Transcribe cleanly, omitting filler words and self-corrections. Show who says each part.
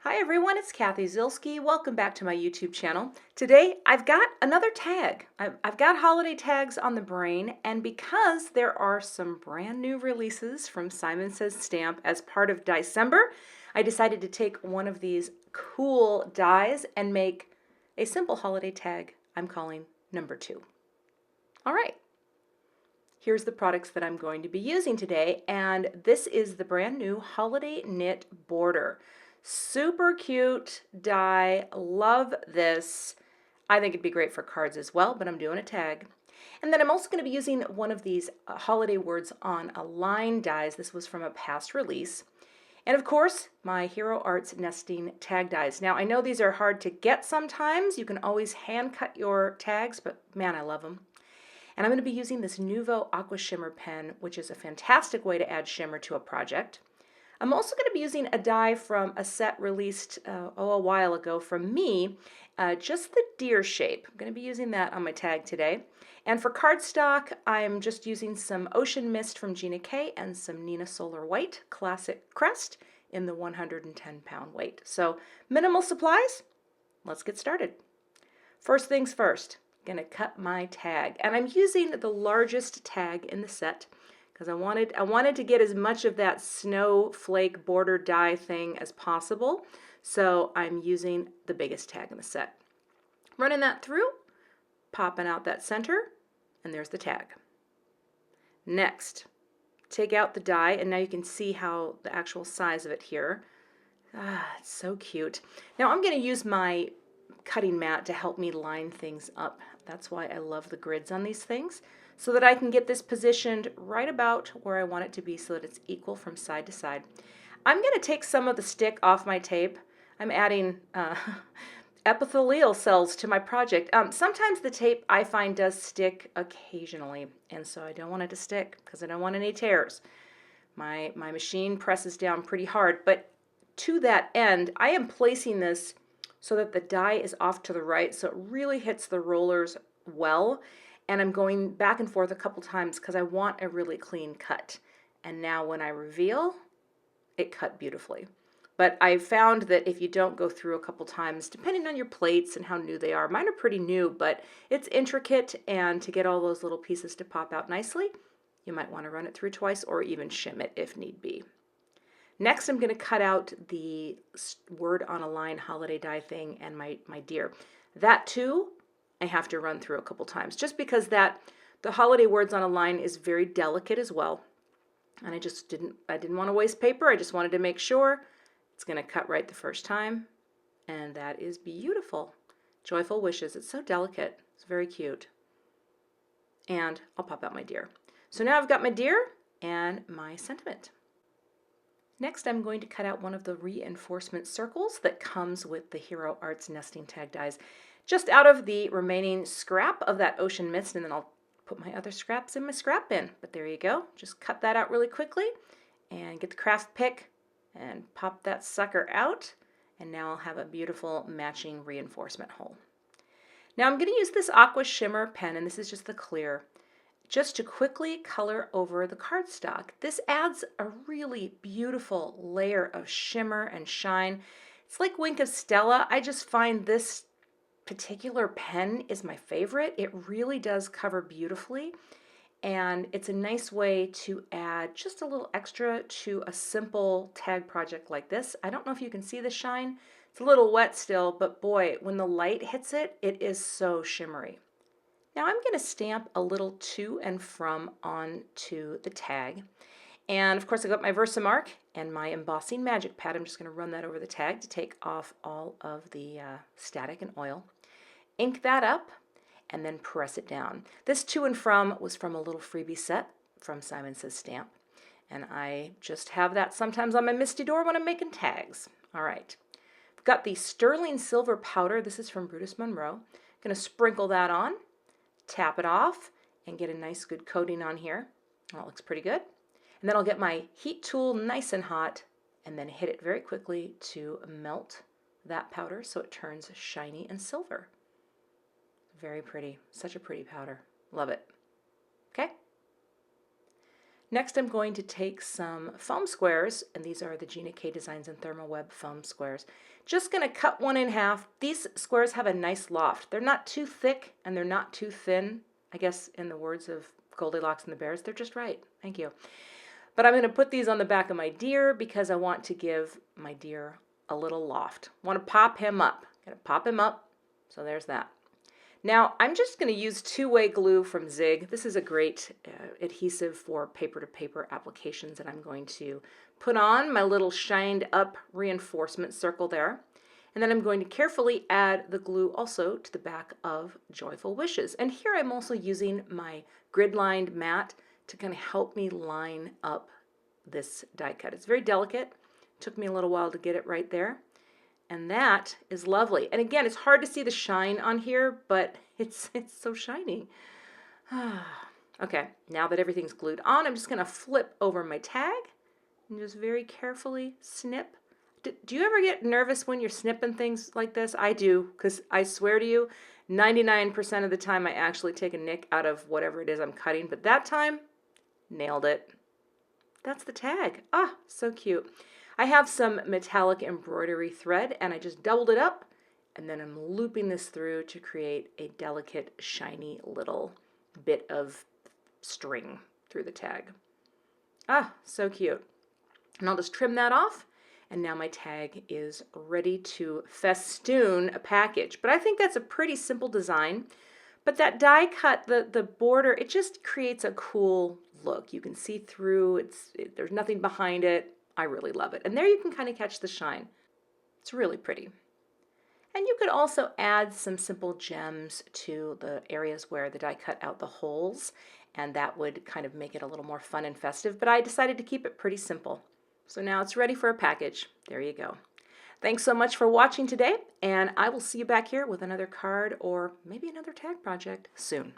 Speaker 1: Hi everyone, it's Cathy Zielske. Welcome back to my YouTube channel. Today I've got another tag. I've got holiday tags on the brain, and because there are some brand new releases from Simon Says Stamp as part of December, I decided to take one of these cool dies and make a simple holiday tag I'm calling number 2. All right. Here's the products that I'm going to be using today, and this is the brand new Holiday Knit Border. Super cute die, love this. I think it'd be great for cards as well, but I'm doing a tag. And then I'm also going to be using one of these holiday words on a line dies. This was from a past release. And of course, my Hero Arts nesting tag dies. Now I know these are hard to get sometimes. You can always hand cut your tags, but man, I love them. And I'm going to be using this Nuvo Aqua Shimmer pen, which is a fantastic way to add shimmer to a project. I'm also going to be using a die from a set released a while ago from me, just the deer shape. I'm going to be using that on my tag today. And for cardstock, I'm just using some Ocean Mist from Gina and some Neenah Solar White Classic Crest in the 110-pound weight. So minimal supplies. Let's get started. First things first, I'm going to cut my tag. And I'm using the largest tag in the set, because I wanted to get as much of that snowflake border die thing as possible. So I'm using the biggest tag in the set. Running that through, popping out that center, and there's the tag. Next, take out the die, and now you can see how the actual size of it here. It's so cute. Now I'm going to use my cutting mat to help me line things up. That's why I love the grids on these things, so that I can get this positioned right about where I want it to be so that it's equal from side to side. I'm going to take some of the stick off my tape. I'm adding epithelial cells to my project. Sometimes the tape I find does stick occasionally, and so I don't want it to stick because I don't want any tears. My machine presses down pretty hard, but to that end, I am placing this so that the die is off to the right, so it really hits the rollers well. And I'm going back and forth a couple times because I want a really clean cut. And now when I reveal, it cut beautifully. But I found that if you don't go through a couple times, depending on your plates and how new they are, mine are pretty new, but it's intricate, and to get all those little pieces to pop out nicely, you might want to run it through twice or even shim it if need be. Next, I'm going to cut out the word on a line holiday die thing and my deer. That too, I have to run through a couple times, just because the holiday words on a line is very delicate as well. And I didn't want to waste paper. I just wanted to make sure it's going to cut right the first time. And that is beautiful. Joyful Wishes. It's so delicate. It's very cute. And I'll pop out my deer. So now I've got my deer and my sentiment. Next, I'm going to cut out one of the reinforcement circles that comes with the Hero Arts nesting tag dies, just out of the remaining scrap of that Ocean Mist, and then I'll put my other scraps in my scrap bin. But there you go. Just cut that out really quickly and get the craft pick and pop that sucker out, and now I'll have a beautiful matching reinforcement hole. Now I'm going to use this Aqua Shimmer pen, and this is just the clear, just to quickly color over the cardstock. This adds a really beautiful layer of shimmer and shine. It's like Wink of Stella. I just find this particular pen is my favorite. It really does cover beautifully, and it's a nice way to add just a little extra to a simple tag project like this. I don't know if you can see the shine. It's a little wet still, but boy, when the light hits it, it is so shimmery. Now I'm going to stamp a little to and from onto the tag. And of course I got my Versamark and my embossing magic pad. I'm just going to run that over the tag to take off all of the static and oil. Ink that up and then press it down. This to and from was from a little freebie set from Simon Says Stamp. And I just have that sometimes on my Misty door when I'm making tags. All right. I've got the sterling silver powder. This is from Brutus Monroe. I'm going to sprinkle that on. Tap it off and get a nice good coating on here. That looks pretty good. And then I'll get my heat tool nice and hot and then hit it very quickly to melt that powder so it turns shiny and silver. Very pretty. Such a pretty powder. Love it. Okay. Next, I'm going to take some foam squares, and these are the Gina K Designs and Thermal Web foam squares. Just going to cut one in half. These squares have a nice loft. They're not too thick and they're not too thin. I guess in the words of Goldilocks and the Bears, they're just right. Thank you. But I'm going to put these on the back of my deer because I want to give my deer a little loft. I want to pop him up. Got to pop him up. So there's that. Now I'm just going to use two-way glue from Zig. This is a great adhesive for paper-to-paper applications, and I'm going to put on my little shined up reinforcement circle there. And then I'm going to carefully add the glue also to the back of Joyful Wishes. And here I'm also using my grid-lined mat to kind of help me line up this die cut. It's very delicate. It took me a little while to get it right there. And that is lovely. And again, it's hard to see the shine on here, but it's so shiny. Okay, now that everything's glued on, I'm just going to flip over my tag and just very carefully snip. Do you ever get nervous when you're snipping things like this? I do, because I swear to you, 99% of the time I actually take a nick out of whatever it is I'm cutting, but that time, nailed it. That's the tag. Ah, so cute. I have some metallic embroidery thread and I just doubled it up and then I'm looping this through to create a delicate, shiny little bit of string through the tag. Ah, so cute. And I'll just trim that off and now my tag is ready to festoon a package. But I think that's a pretty simple design. But that die cut, the border, it just creates a cool look. You can see through, there's nothing behind it. I really love it. And there you can kind of catch the shine. It's really pretty. And you could also add some simple gems to the areas where the die cut out the holes, and that would kind of make it a little more fun and festive, but I decided to keep it pretty simple. So now it's ready for a package. There you go. Thanks so much for watching today, and I will see you back here with another card or maybe another tag project soon.